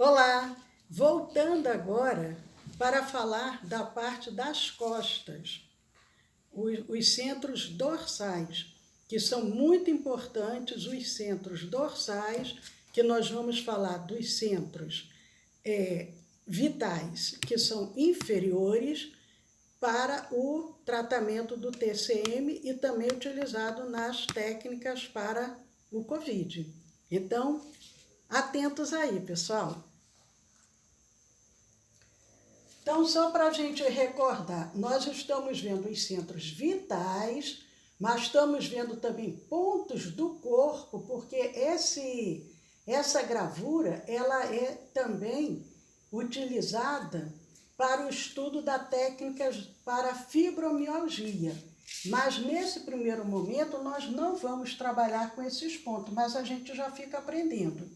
Olá! Voltando agora para falar da parte das costas, os centros dorsais, que são muito importantes, os centros dorsais, que nós vamos falar dos centros vitais, que são inferiores para o tratamento do TCM e também utilizado nas técnicas para o COVID. Então, atentos aí, pessoal! Então, só para a gente recordar, nós estamos vendo os centros vitais, mas estamos vendo também pontos do corpo, porque essa gravura ela é também utilizada para o estudo da técnica para fibromialgia. Mas nesse primeiro momento nós não vamos trabalhar com esses pontos, mas a gente já fica aprendendo.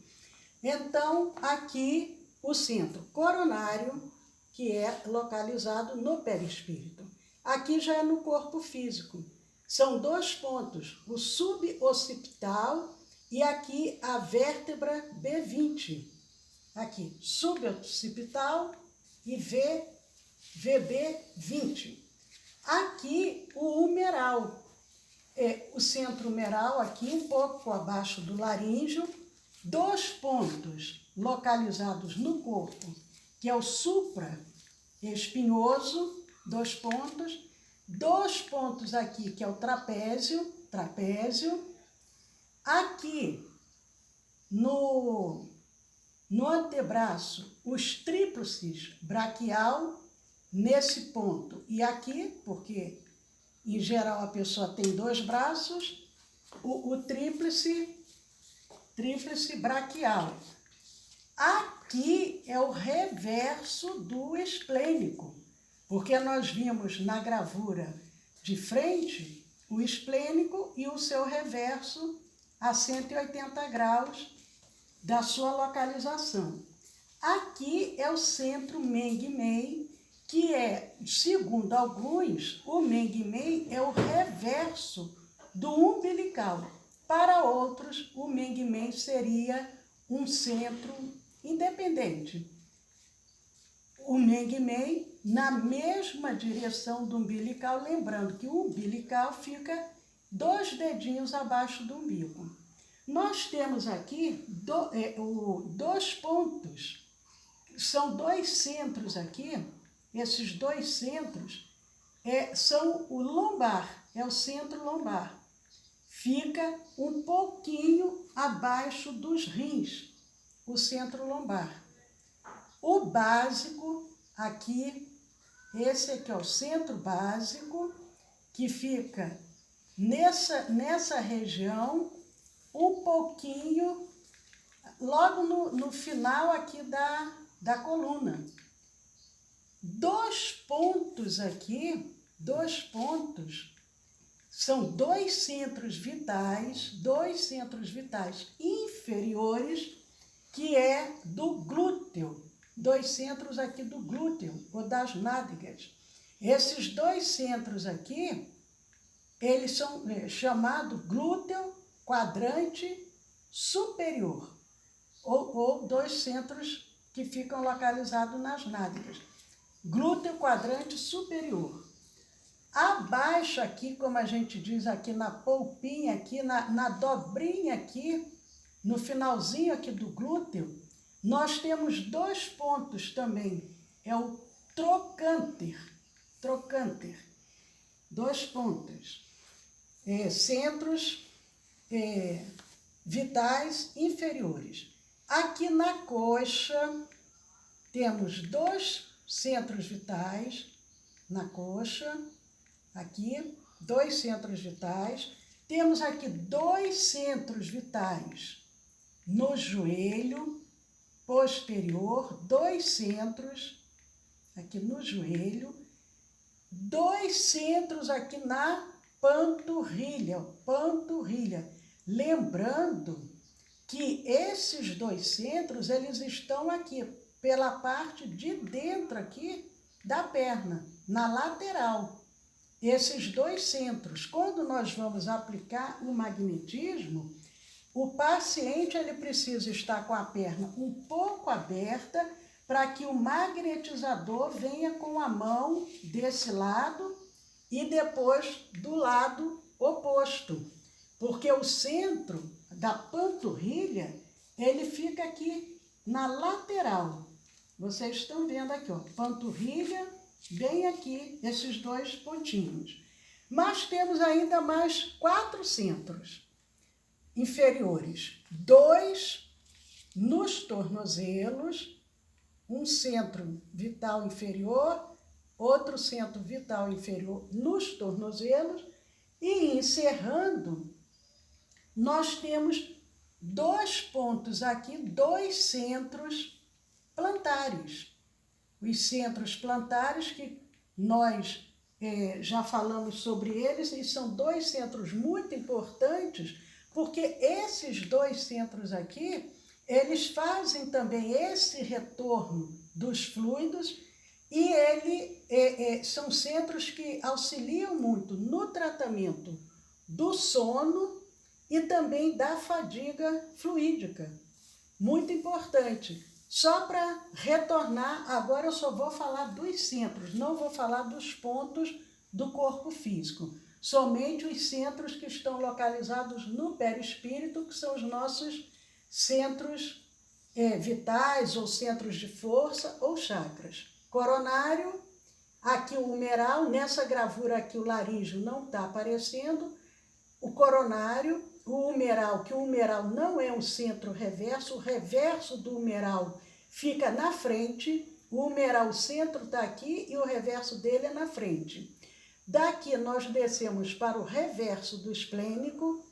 Então, aqui o centro coronário, que é localizado no perispírito. Aqui já é no corpo físico. São dois pontos, o suboccipital e aqui a vértebra B20. Aqui, suboccipital e VB20. Aqui o humeral, o centro humeral aqui um pouco abaixo do laríngeo, dois pontos localizados no corpo, que é o supraespinhoso, dois pontos aqui, que é o trapézio, aqui no antebraço, os tríplices braquial, nesse ponto, e aqui, porque em geral a pessoa tem dois braços, o tríplice braquial. Aqui é o reverso do esplênico, porque nós vimos na gravura de frente o esplênico e o seu reverso a 180 graus da sua localização. Aqui é o centro Meng-Mei, que é, segundo alguns, o Meng-Mei é o reverso do umbilical. Para outros, o Meng-Mei seria um centro independente. O Meng-Mei na mesma direção do umbilical, lembrando que o umbilical fica 2 dedinhos abaixo do umbigo. Nós temos aqui dois pontos, são dois centros aqui, esses dois centros são o lombar, é o centro lombar. Fica um pouquinho abaixo dos rins, o centro lombar. O básico, aqui, esse aqui é o centro básico, que fica nessa região, um pouquinho, logo no final aqui da coluna. Dois pontos aqui, são dois centros vitais inferiores, que é do glúteo, dois centros aqui do glúteo, ou das nádegas. Esses dois centros aqui, eles são chamados glúteo quadrante superior, ou dois centros que ficam localizados nas nádegas. Glúteo quadrante superior. Abaixo aqui, como a gente diz aqui na polpinha, aqui na dobrinha aqui, no finalzinho aqui do glúteo, nós temos dois pontos também, é o trocânter, dois pontos, centros vitais inferiores. Aqui na coxa, temos dois centros vitais, na coxa, aqui, dois centros vitais. Temos aqui dois centros vitais no joelho posterior, dois centros aqui no joelho, dois centros aqui na panturrilha. Lembrando que esses dois centros, eles estão aqui, pela parte de dentro aqui da perna, na lateral. Esses dois centros, quando nós vamos aplicar o magnetismo, o paciente ele precisa estar com a perna um pouco aberta para que o magnetizador venha com a mão desse lado e depois do lado oposto, porque o centro da panturrilha ele fica aqui na lateral. Vocês estão vendo aqui, ó, panturrilha bem aqui, esses dois pontinhos. Mas temos ainda mais 4 centros inferiores, 2 nos tornozelos, um centro vital inferior, outro centro vital inferior nos tornozelos, e encerrando, nós temos 2 pontos aqui, 2 centros plantares. Os centros plantares que nós já falamos sobre eles, e são 2 centros muito importantes, porque esses 2 centros aqui, eles fazem também esse retorno dos fluidos e são centros que auxiliam muito no tratamento do sono e também da fadiga fluídica. Muito importante. Só para retornar, agora eu só vou falar dos centros, não vou falar dos pontos do corpo físico. Somente os centros que estão localizados no perispírito, que são os nossos centros vitais ou centros de força ou chakras. Coronário, aqui o humeral, nessa gravura aqui o laríngeo não está aparecendo, o coronário, o humeral, que o humeral não é um centro reverso, o reverso do humeral fica na frente, o humeral, o centro está aqui e o reverso dele é na frente. Daqui nós descemos para o reverso do esplênico,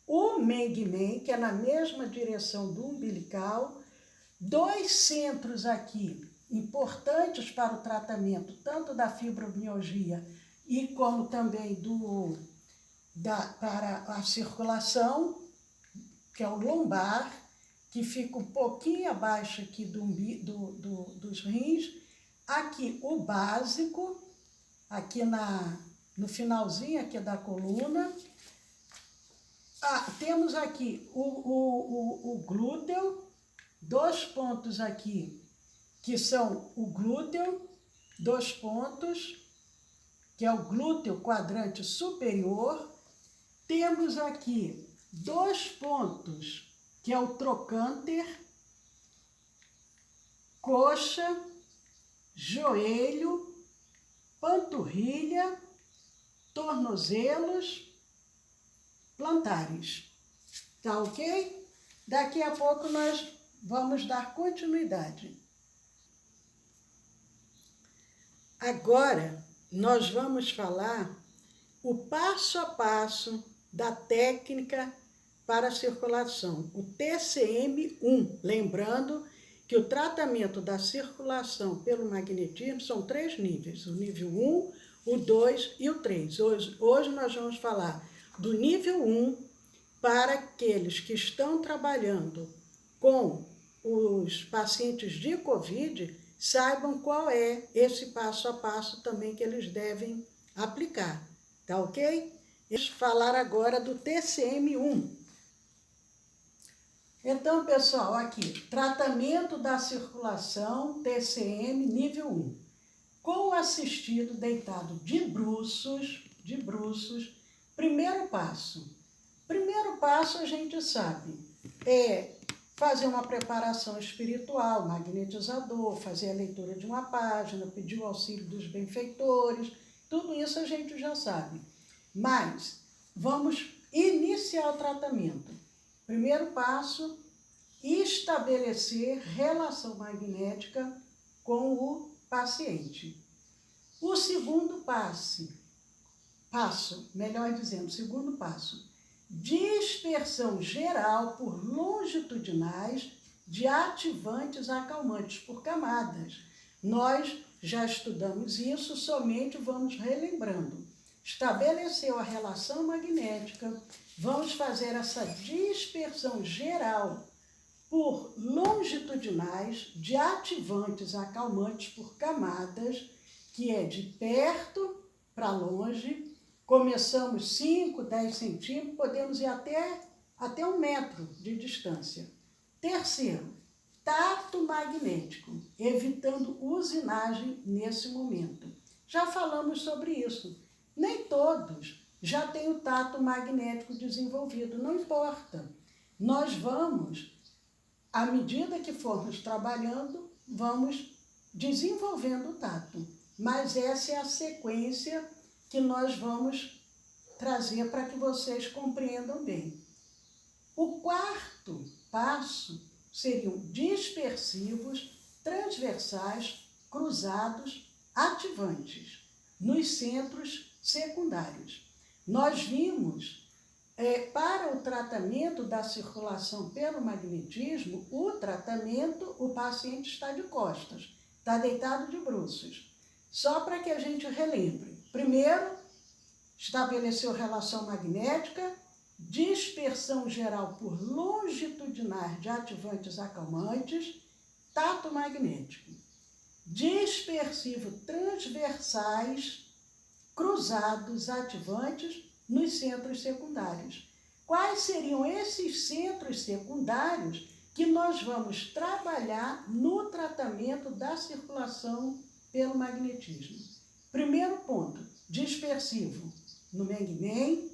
o Meng-Men, que é na mesma direção do umbilical, 2 centros aqui importantes para o tratamento, tanto da fibromialgia e como também para a circulação, que é o lombar, que fica um pouquinho abaixo aqui dos rins. Aqui o básico, aqui no finalzinho aqui da coluna. Temos aqui o glúteo, 2 pontos aqui, que são o glúteo, 2 pontos, que é o glúteo quadrante superior. Temos aqui 2 pontos, que é o trocânter, coxa, joelho, panturrilha, tornozelos, plantares. Tá ok? Daqui a pouco nós vamos dar continuidade. Agora, nós vamos falar o passo a passo da técnica para a circulação, o TCM1. Lembrando que o tratamento da circulação pelo magnetismo são 3 níveis, o nível 1, o 2 e o 3. Hoje nós vamos falar do nível 1 para aqueles que estão trabalhando com os pacientes de Covid, saibam qual é esse passo a passo também que eles devem aplicar, tá ok? Vamos falar agora do TCM1. Então, pessoal, aqui, tratamento da circulação, TCM, nível 1. Com assistido deitado de bruços, primeiro passo. Primeiro passo, a gente sabe, é fazer uma preparação espiritual, magnetizador, fazer a leitura de uma página, pedir o auxílio dos benfeitores, tudo isso a gente já sabe. Mas vamos iniciar o tratamento. Primeiro passo, estabelecer relação magnética com o paciente. O segundo segundo passo, dispersão geral por longitudinais de ativantes acalmantes por camadas. Nós já estudamos isso, somente vamos relembrando. Estabeleceu a relação magnética, vamos fazer essa dispersão geral por longitudinais de ativantes acalmantes por camadas, que é de perto para longe. Começamos 5, 10 centímetros, podemos ir até até 1 metro de distância. Terceiro, tato magnético, evitando usinagem nesse momento. Já falamos sobre isso. Nem todos já têm o tato magnético desenvolvido, não importa. Nós vamos, à medida que formos trabalhando, vamos desenvolvendo o tato. Mas essa é a sequência que nós vamos trazer para que vocês compreendam bem. O quarto passo seriam dispersivos, transversais, cruzados, ativantes, nos centros secundários. Nós vimos, para o tratamento da circulação pelo magnetismo, o paciente está de costas, está deitado de bruços. Só para que a gente relembre. Primeiro, estabeleceu relação magnética, dispersão geral por longitudinais de ativantes acalmantes, tato magnético. Dispersivo transversais, cruzados, ativantes nos centros secundários. Quais seriam esses centros secundários que nós vamos trabalhar no tratamento da circulação pelo magnetismo? Primeiro ponto, dispersivo no Meng-Men,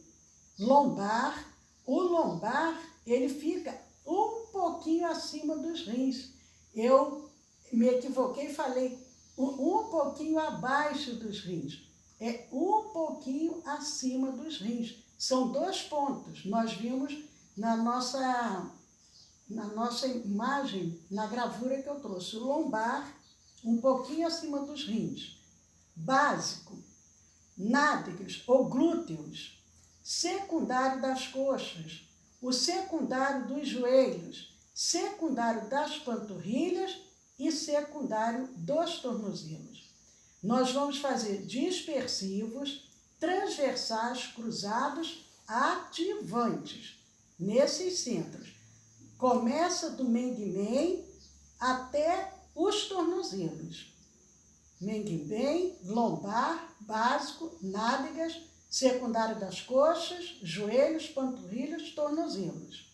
lombar. O lombar, ele fica um pouquinho acima dos rins. Eu me equivoquei e falei um pouquinho abaixo dos rins. É um pouquinho acima dos rins. São 2 pontos. Nós vimos na nossa imagem, na gravura que eu trouxe. O lombar, um pouquinho acima dos rins. Básico, nádegas ou glúteos. Secundário das coxas, o secundário dos joelhos, secundário das panturrilhas e secundário dos tornozelos. Nós vamos fazer dispersivos, transversais, cruzados, ativantes, nesses centros. Começa do Meng-Men até os tornozelos. Meng-Men, lombar, básico, nádegas, secundário das coxas, joelhos, panturrilhas, tornozelos.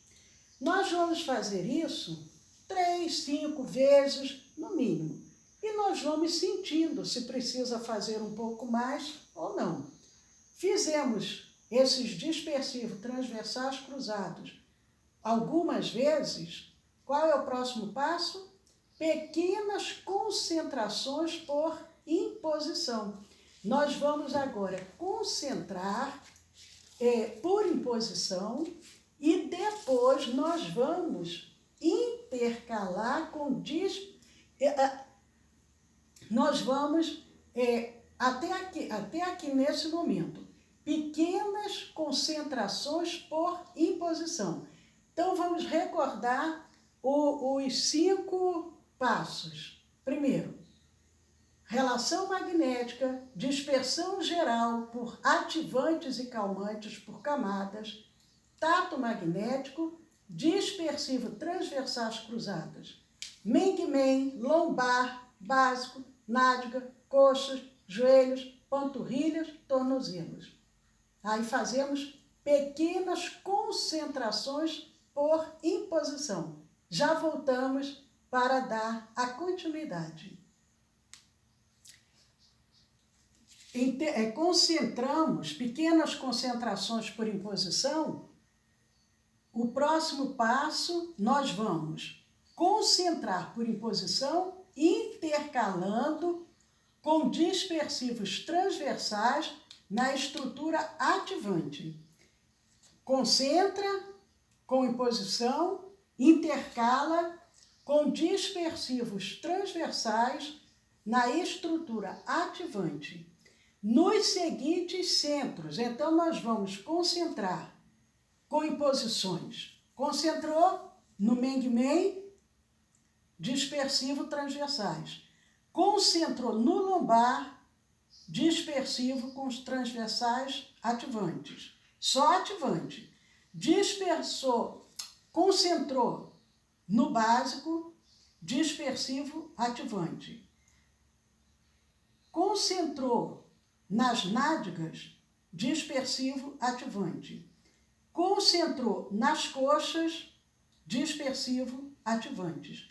Nós vamos fazer isso 3, 5 vezes, no mínimo. E nós vamos sentindo se precisa fazer um pouco mais ou não. Fizemos esses dispersivos transversais cruzados algumas vezes. Qual é o próximo passo? Pequenas concentrações por imposição. Nós vamos agora concentrar por imposição e depois nós vamos intercalar com nós vamos até aqui nesse momento, pequenas concentrações por imposição. Então vamos recordar os 5 passos. Primeiro, relação magnética, dispersão geral por ativantes e calmantes por camadas, tato magnético, dispersivo transversais cruzadas, Meng-Men, lombar, básico, nádega, coxas, joelhos, panturrilhas, tornozelos. Aí fazemos pequenas concentrações por imposição. Já voltamos para dar a continuidade. Concentramos pequenas concentrações por imposição. O próximo passo, nós vamos concentrar por imposição, intercalando com dispersivos transversais na estrutura ativante. Concentra com imposição, intercala com dispersivos transversais na estrutura ativante. Nos seguintes centros, então nós vamos concentrar com imposições. Concentrou no Meng-Men, dispersivo transversais. Concentrou no lombar, dispersivo com os transversais ativantes. Só ativante. Dispersou, concentrou no básico, dispersivo ativante. Concentrou nas nádegas, dispersivo ativante. concentrou nas coxas, dispersivo, ativantes.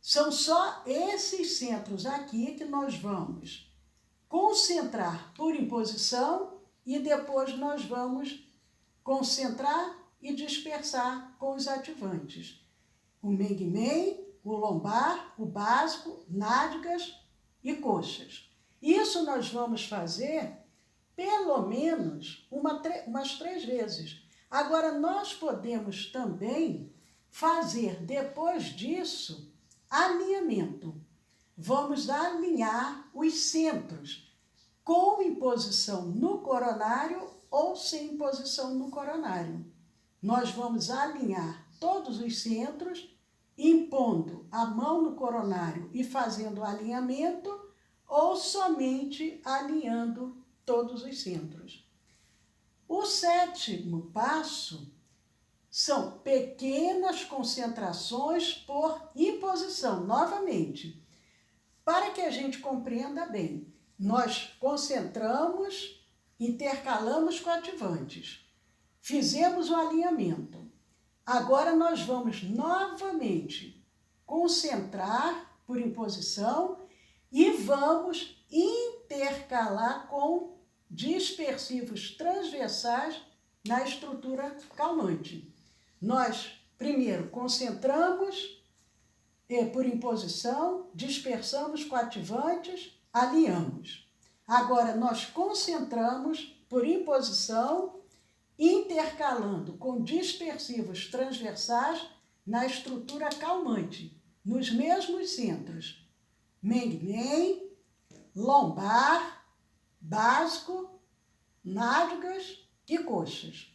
São só esses centros aqui que nós vamos concentrar por imposição e depois nós vamos concentrar e dispersar com os ativantes. O meng-meng, o lombar, o básico, nádegas e coxas. Isso nós vamos fazer pelo menos umas 3 vezes. Agora, nós podemos também fazer, depois disso, alinhamento. Vamos alinhar os centros com imposição no coronário ou sem imposição no coronário. Nós vamos alinhar todos os centros, impondo a mão no coronário e fazendo o alinhamento, ou somente alinhando todos os centros. O 7º passo são pequenas concentrações por imposição. Novamente, para que a gente compreenda bem, nós concentramos, intercalamos com ativantes, fizemos o alinhamento. Agora nós vamos novamente concentrar por imposição e vamos intercalar com dispersivos transversais na estrutura calmante. Nós, primeiro, concentramos por imposição, dispersamos com ativantes, alinhamos. Agora, nós concentramos por imposição, intercalando com dispersivos transversais na estrutura calmante, nos mesmos centros. Meng-meng, lombar, básico, nádegas e coxas.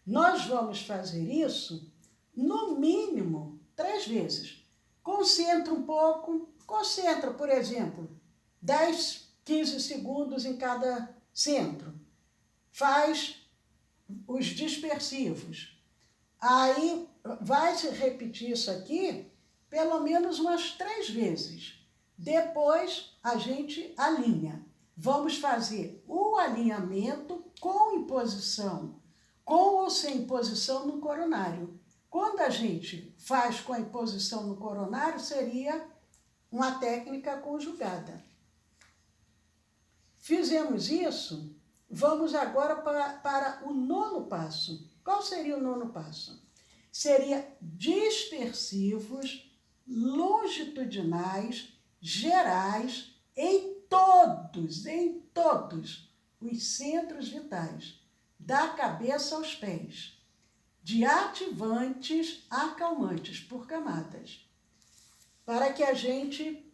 Nós vamos fazer isso, no mínimo, 3 vezes. Concentra um pouco, concentra, por exemplo, 10, 15 segundos em cada centro. Faz os dispersivos. Aí vai se repetir isso aqui pelo menos umas 3 vezes. Depois a gente alinha. Vamos fazer o alinhamento com imposição, com ou sem imposição no coronário. Quando a gente faz com a imposição no coronário, seria uma técnica conjugada. Fizemos isso, vamos agora para o 9º passo. Qual seria o 9º passo? Seria dispersivos, longitudinais, gerais, em todos os centros vitais, da cabeça aos pés, de ativantes a calmantes por camadas, para que a gente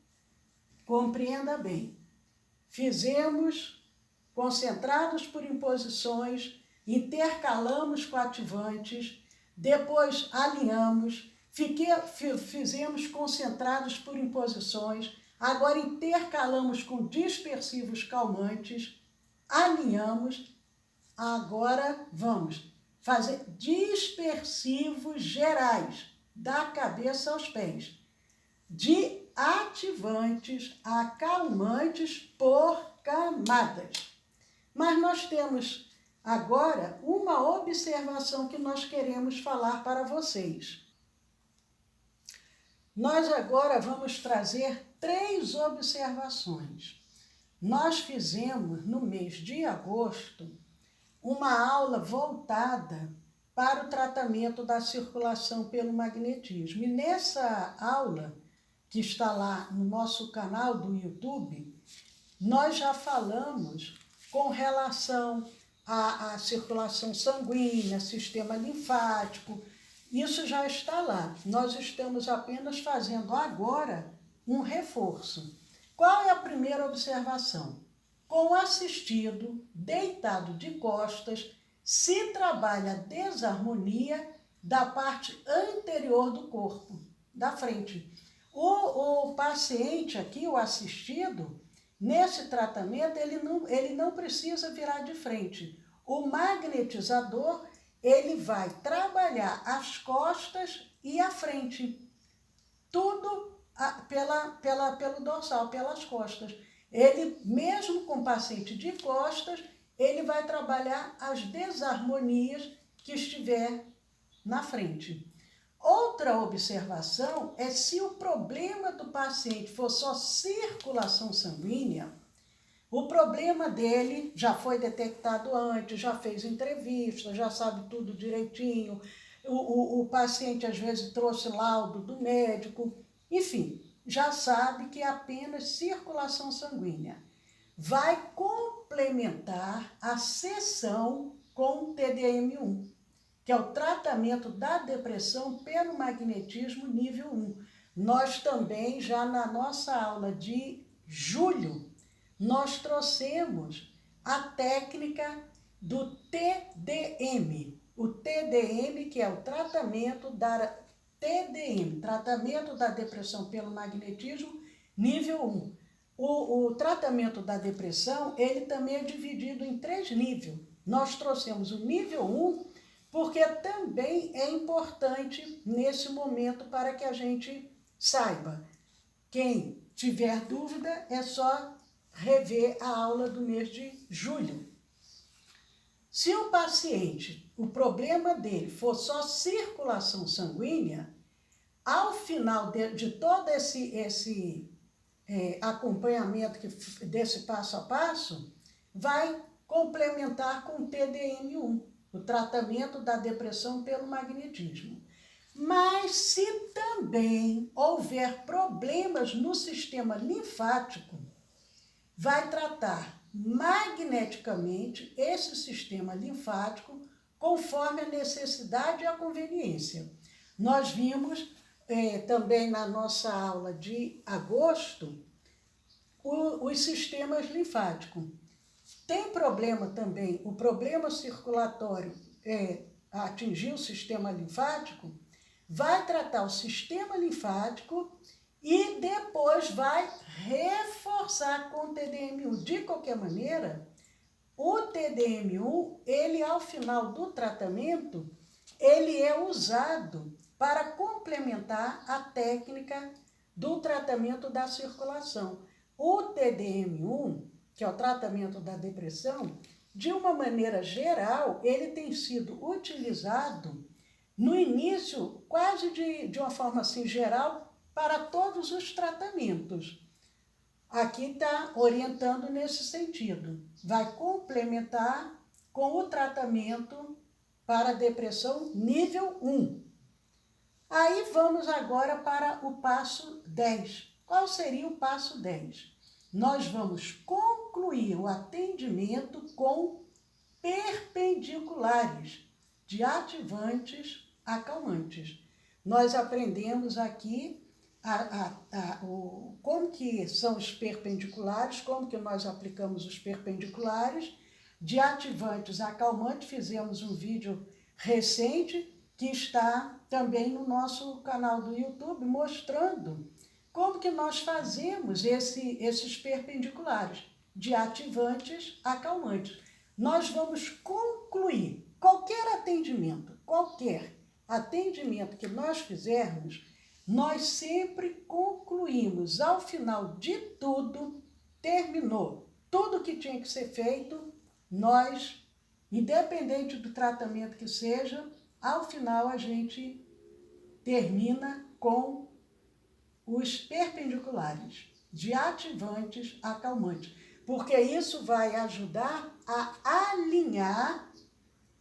compreenda bem. Fizemos concentrados por imposições, intercalamos com ativantes, depois alinhamos, fizemos concentrados por imposições, agora intercalamos com dispersivos calmantes, alinhamos, agora vamos fazer dispersivos gerais, da cabeça aos pés, de ativantes a calmantes por camadas. Mas nós temos agora uma observação que nós queremos falar para vocês. Nós agora vamos trazer 3 observações. Nós fizemos, no mês de agosto, uma aula voltada para o tratamento da circulação pelo magnetismo. E nessa aula, que está lá no nosso canal do YouTube, nós já falamos com relação à circulação sanguínea, sistema linfático. Isso já está lá. Nós estamos apenas fazendo agora um reforço. Qual é a primeira observação? Com o assistido, deitado de costas, se trabalha a desarmonia da parte anterior do corpo, da frente. O paciente aqui, o assistido, nesse tratamento, ele não precisa virar de frente. O magnetizador, ele vai trabalhar as costas e a frente. Tudo pelo dorsal, pelas costas. Ele, mesmo com paciente de costas, ele vai trabalhar as desarmonias que estiver na frente. Outra observação é se o problema do paciente for só circulação sanguínea, o problema dele já foi detectado antes, já fez entrevista, já sabe tudo direitinho, o paciente às vezes trouxe laudo do médico, enfim, já sabe que é apenas circulação sanguínea. Vai complementar a sessão com o TDM1, que é o tratamento da depressão pelo magnetismo nível 1. Nós também, já na nossa aula de julho, nós trouxemos a técnica do TDM. O TDM, que é o tratamento da TDM, tratamento da depressão pelo magnetismo nível 1. O tratamento da depressão, ele também é dividido em 3 níveis. Nós trouxemos o nível 1, porque também é importante nesse momento para que a gente saiba. Quem tiver dúvida, é só rever a aula do mês de julho. Se o paciente, o problema dele for só circulação sanguínea, ao final de todo esse acompanhamento desse passo a passo, vai complementar com o TDM1, o tratamento da depressão pelo magnetismo. Mas se também houver problemas no sistema linfático, vai tratar magneticamente esse sistema linfático conforme a necessidade e a conveniência. Nós vimos também na nossa aula de agosto os sistemas linfáticos. Tem problema também, o problema circulatório atingir o sistema linfático, vai tratar o sistema linfático e depois vai reforçar com o TDM1. De qualquer maneira, o TDM1, ele ao final do tratamento, ele é usado para complementar a técnica do tratamento da circulação. O TDM1, que é o tratamento da depressão, de uma maneira geral, ele tem sido utilizado no início, quase de uma forma assim geral, para todos os tratamentos. Aqui está orientando nesse sentido. Vai complementar com o tratamento para depressão nível 1. Aí vamos agora para o passo 10. Qual seria o passo 10? Nós vamos concluir o atendimento com perpendiculares, de ativantes acalmantes. Nós aprendemos aqui como que são os perpendiculares, como que nós aplicamos os perpendiculares, de ativantes acalmantes. Fizemos um vídeo recente que está também no nosso canal do YouTube, mostrando como que nós fazemos esses perpendiculares, de ativantes acalmantes. Nós vamos concluir qualquer atendimento que nós fizermos, nós sempre concluímos, ao final de tudo, terminou tudo que tinha que ser feito, nós, independente do tratamento que seja, ao final a gente termina com os perpendiculares, de ativantes acalmantes, porque isso vai ajudar a alinhar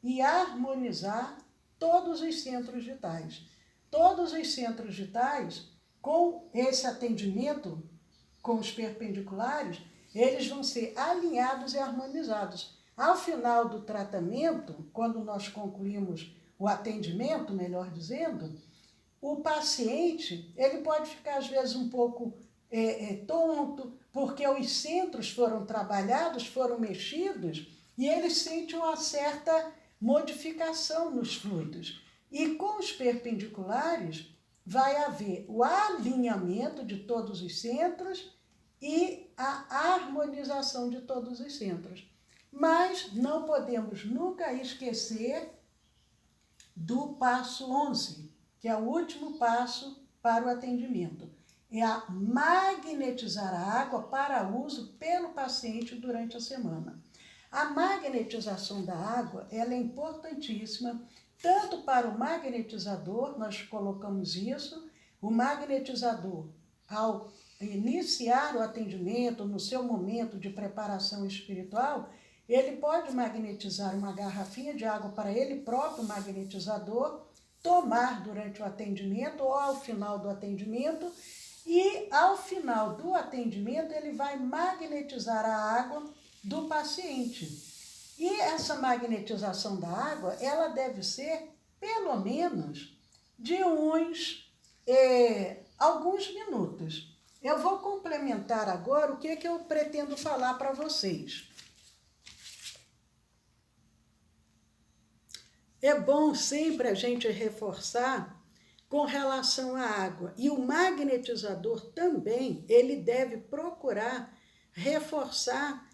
e harmonizar todos os centros vitais. Todos os centros vitais, com esse atendimento, com os perpendiculares, eles vão ser alinhados e harmonizados. Ao final do tratamento, quando nós concluímos o atendimento, melhor dizendo, o paciente, ele pode ficar às vezes um pouco tonto, porque os centros foram trabalhados, foram mexidos, e ele sente uma certa modificação nos fluidos. E com os perpendiculares vai haver o alinhamento de todos os centros e a harmonização de todos os centros. Mas não podemos nunca esquecer do passo 11, que é o último passo para o atendimento. É a magnetizar a água para uso pelo paciente durante a semana. A magnetização da água, ela é importantíssima, tanto para o magnetizador, nós colocamos isso, o magnetizador, ao iniciar o atendimento, no seu momento de preparação espiritual, ele pode magnetizar uma garrafinha de água para ele próprio, magnetizador, tomar durante o atendimento ou ao final do atendimento, e ao final do atendimento ele vai magnetizar a água do paciente. E essa magnetização da água, ela deve ser pelo menos de alguns minutos. Eu vou complementar agora o que eu pretendo falar para vocês. É bom sempre a gente reforçar com relação à água. E o magnetizador também, ele deve procurar reforçar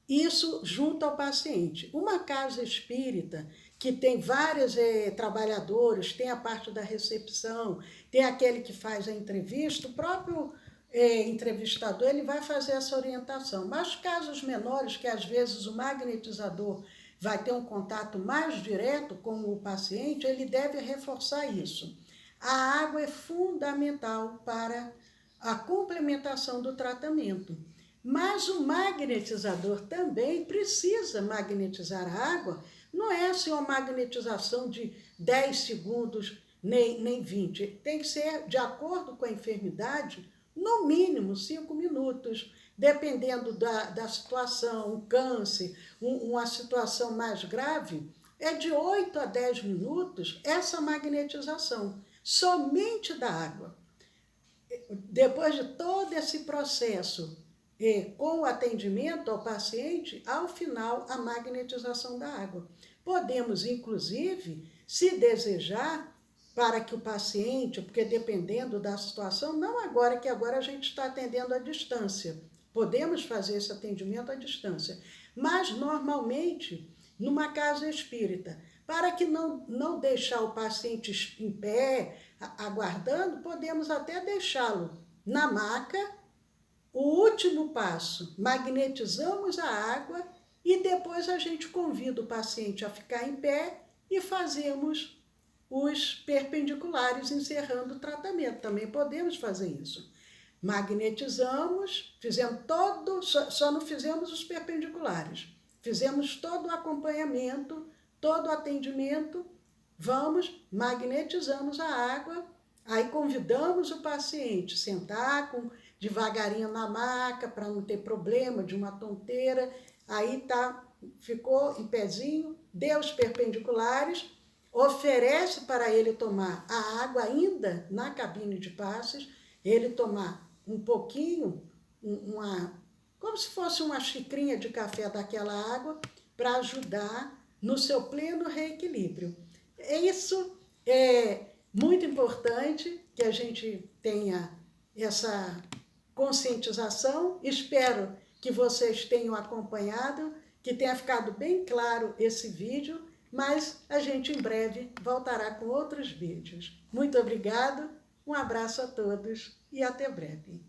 isso junto ao paciente. Uma casa espírita que tem vários trabalhadores, tem a parte da recepção, tem aquele que faz a entrevista, o próprio entrevistador ele vai fazer essa orientação. Mas casos menores, que às vezes o magnetizador vai ter um contato mais direto com o paciente, ele deve reforçar isso. A água é fundamental para a complementação do tratamento. Mas o magnetizador também precisa magnetizar a água, não é assim uma magnetização de 10 segundos, nem 20. Tem que ser, de acordo com a enfermidade, no mínimo 5 minutos, dependendo da situação, um câncer, uma situação mais grave, é de 8 a 10 minutos essa magnetização, somente da água. Depois de todo esse processo, com o atendimento ao paciente, ao final, a magnetização da água. Podemos, inclusive, se desejar, para que o paciente, porque dependendo da situação, não agora, que agora a gente está atendendo à distância, podemos fazer esse atendimento à distância, mas normalmente, numa casa espírita, para que não deixar o paciente em pé, aguardando, podemos até deixá-lo na maca. O último passo, magnetizamos a água e depois a gente convida o paciente a ficar em pé e fazemos os perpendiculares, encerrando o tratamento. Também podemos fazer isso. Magnetizamos, fizemos só não fizemos os perpendiculares. Fizemos todo o acompanhamento, todo o atendimento, magnetizamos a água, aí convidamos o paciente a sentar devagarinho na maca, para não ter problema de uma tonteira, aí ficou em pezinho, deu os perpendiculares, oferece para ele tomar a água ainda na cabine de passes, ele tomar um pouquinho, como se fosse uma xicrinha de café daquela água, para ajudar no seu pleno reequilíbrio. Isso é muito importante que a gente tenha essa conscientização. Espero que vocês tenham acompanhado, que tenha ficado bem claro esse vídeo, mas a gente em breve voltará com outros vídeos. Muito obrigado, um abraço a todos e até breve.